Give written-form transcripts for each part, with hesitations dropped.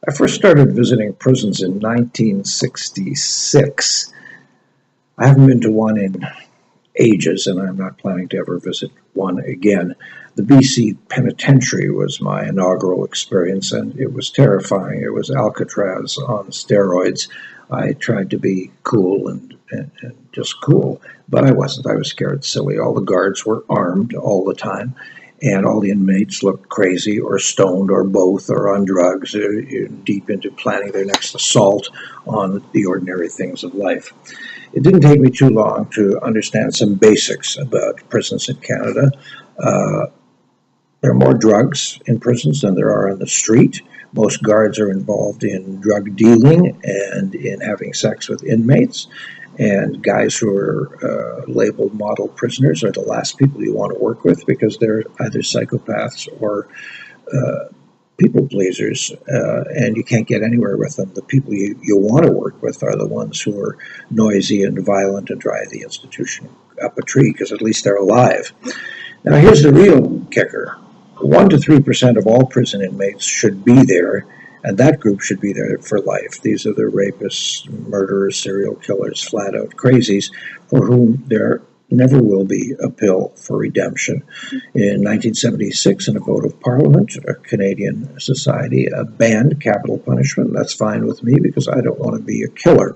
I first started visiting prisons in 1966. I haven't been to one in ages, and I'm not planning to ever visit one again. The BC Penitentiary was my inaugural experience, and it was terrifying. It was Alcatraz on steroids. I tried to be cool and just cool, but I wasn't. I was scared silly. All the guards were armed all the time, and all the inmates looked crazy or stoned or both or on drugs, deep into planning their next assault on the ordinary things of life. It didn't take me too long to understand some basics about prisons in Canada. There are more drugs in prisons than there are on the street. Most guards are involved in drug dealing and in having sex with inmates. And guys who are labeled model prisoners are the last people you want to work with because they're either psychopaths or people pleasers, and you can't get anywhere with them. The people you want to work with are the ones who are noisy and violent and drive the institution up a tree because at least they're alive. Now here's the real kicker. 1 to 3% of all prison inmates should be there, and that group should be there for life. These are the rapists, murderers, serial killers, flat-out crazies for whom there never will be a pill for redemption. In 1976, in a vote of Parliament, a Canadian society banned capital punishment. That's fine with me because I don't want to be a killer.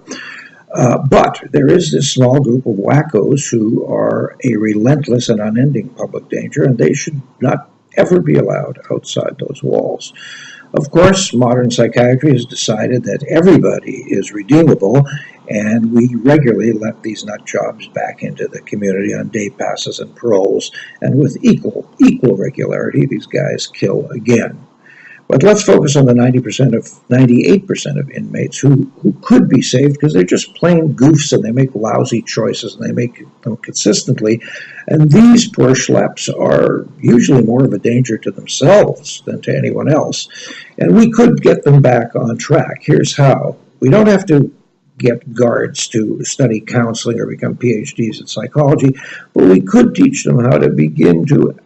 But there is this small group of wackos who are a relentless and unending public danger, and they should not ever be allowed outside those walls. Of course, modern psychiatry has decided that everybody is redeemable, and we regularly let these nut jobs back into the community on day passes and paroles, and with equal regularity, these guys kill again. But let's focus on the 98% of inmates who could be saved because they're just plain goofs and they make lousy choices and they make them consistently. And these poor schleps are usually more of a danger to themselves than to anyone else. And we could get them back on track. Here's how. We don't have to get guards to study counseling or become PhDs in psychology, but we could teach them how to begin to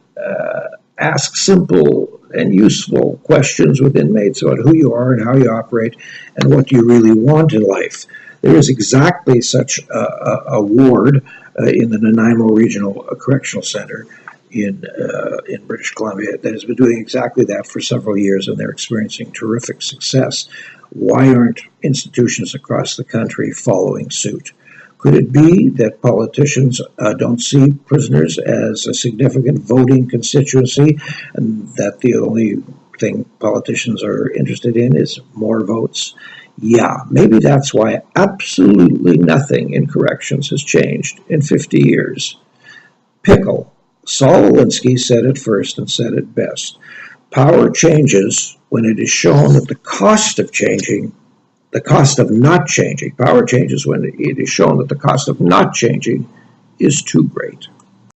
ask simple and useful questions with inmates about who you are and how you operate and what you really want in life. There is exactly such a ward in the Nanaimo Regional Correctional Center in British Columbia that has been doing exactly that for several years, and they're experiencing terrific success. Why aren't institutions across the country following suit? Could it be that politicians don't see prisoners as a significant voting constituency and that the only thing politicians are interested in is more votes? Yeah, maybe that's why absolutely nothing in corrections has changed in 50 years. PICKLE. Saul Alinsky said it first and said it best. Power changes when it is shown that the cost of not changing, power changes when it is shown that the cost of not changing is too great.